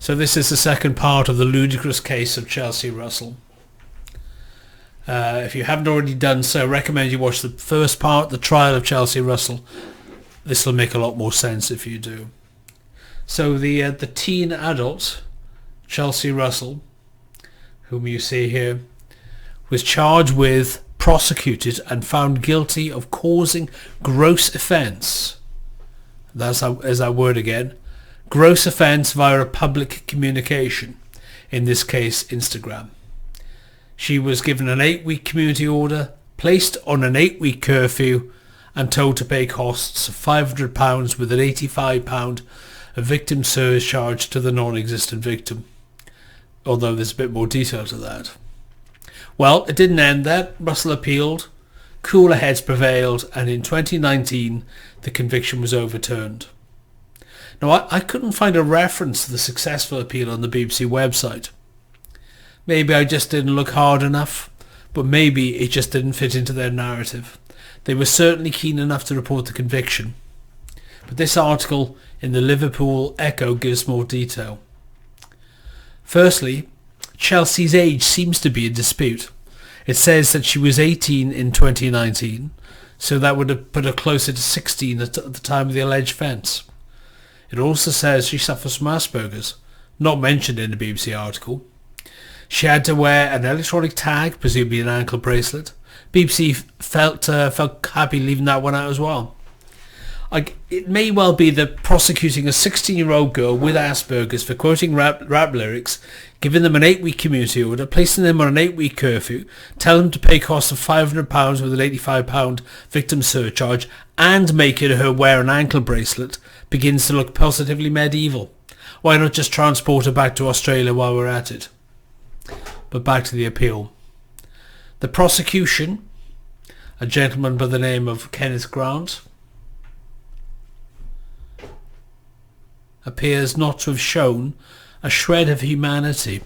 So this is the second part of the ludicrous case of Chelsea Russell. If you haven't already done so, I recommend you watch the first part, the trial of Chelsea Russell. This will make a lot more sense if you do. So the teen adult, Chelsea Russell, whom you see here, was charged with, prosecuted and found guilty of causing gross offence. That's our word again. Gross offence via a public communication, in this case Instagram. She was given an 8-week community order, placed on an 8-week curfew and told to pay costs of £500 with an £85 a victim surcharge to the non-existent victim. Although there's a bit more detail to that. Well, it didn't end there. Russell appealed, cooler heads prevailed, and in 2019 the conviction was overturned. Now, I couldn't find a reference to the successful appeal on the BBC website. Maybe I just didn't look hard enough, but maybe it just didn't fit into their narrative. They were certainly keen enough to report the conviction. But this article in the Liverpool Echo gives more detail. Firstly, Chelsea's age seems to be in dispute. It says that she was 18 in 2019, so that would have put her closer to 16 at the time of the alleged offence. It also says she suffers from Asperger's, not mentioned in the BBC article. She had to wear an electronic tag, presumably an ankle bracelet. BBC felt happy leaving that one out as well. It may well be that prosecuting a 16-year-old girl with Asperger's for quoting rap lyrics, giving them an 8-week community order, placing them on an 8-week curfew, telling them to pay costs of £500 with an £85 victim surcharge, and making her wear an ankle bracelet begins to look positively medieval. Why not just transport her back to Australia while we're at it? But back to the appeal. The prosecution, a gentleman by the name of Kenneth Grant, appears not to have shown a shred of humanity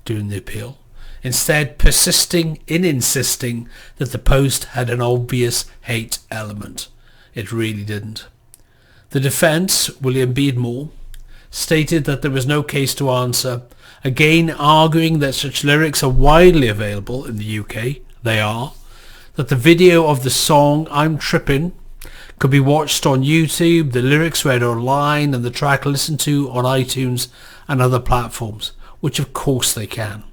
during the appeal, instead persisting in insisting that the post had an obvious hate element. It really didn't. The defence, William Beadmore, stated that there was no case to answer, again arguing that such lyrics are widely available in the UK. They are. That the video of the song I'm Trippin' could be watched on YouTube, the lyrics read online, and the track listened to on iTunes and other platforms, which of course they can.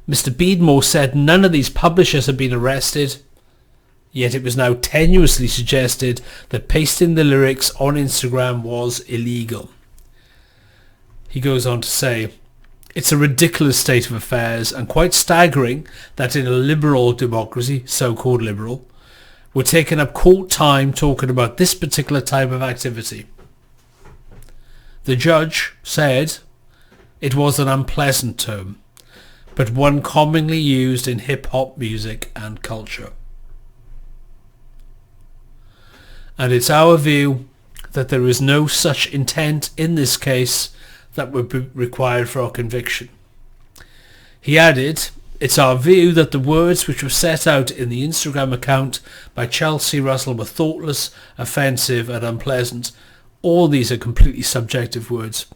Mr. Beadmore said none of these publishers had been arrested, yet it was now tenuously suggested that pasting the lyrics on Instagram was illegal. He goes on to say, it's a ridiculous state of affairs and quite staggering that in a liberal democracy, so-called liberal, we're taking up court time talking about this particular type of activity. The judge said it was an unpleasant term, but one commonly used in hip-hop music and culture. And it's our view that there is no such intent in this case that would be required for our conviction. He added, it's our view that the words which were set out in the Instagram account by Chelsea Russell were thoughtless, offensive and unpleasant. All these are completely subjective words.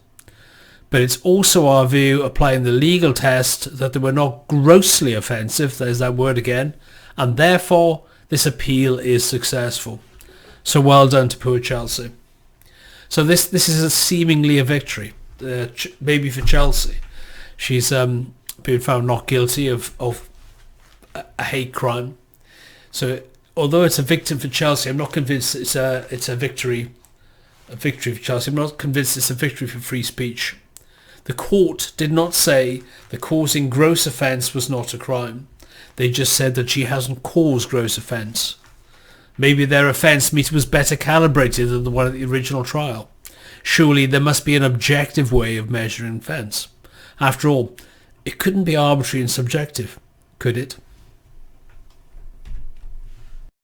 But it's also our view, applying the legal test, that they were not grossly offensive, there's that word again, and therefore this appeal is successful. So well done to poor Chelsea. So this is seemingly a victory, maybe for Chelsea. She's been found not guilty of a hate crime. So although it's a victim for Chelsea, I'm not convinced it's a victory for Chelsea. I'm not convinced it's a victory for free speech. The court did not say that causing gross offence was not a crime. They just said that she hasn't caused gross offence. Maybe their offence meter was better calibrated than the one at the original trial. Surely there must be an objective way of measuring offence. After all, it couldn't be arbitrary and subjective, could it?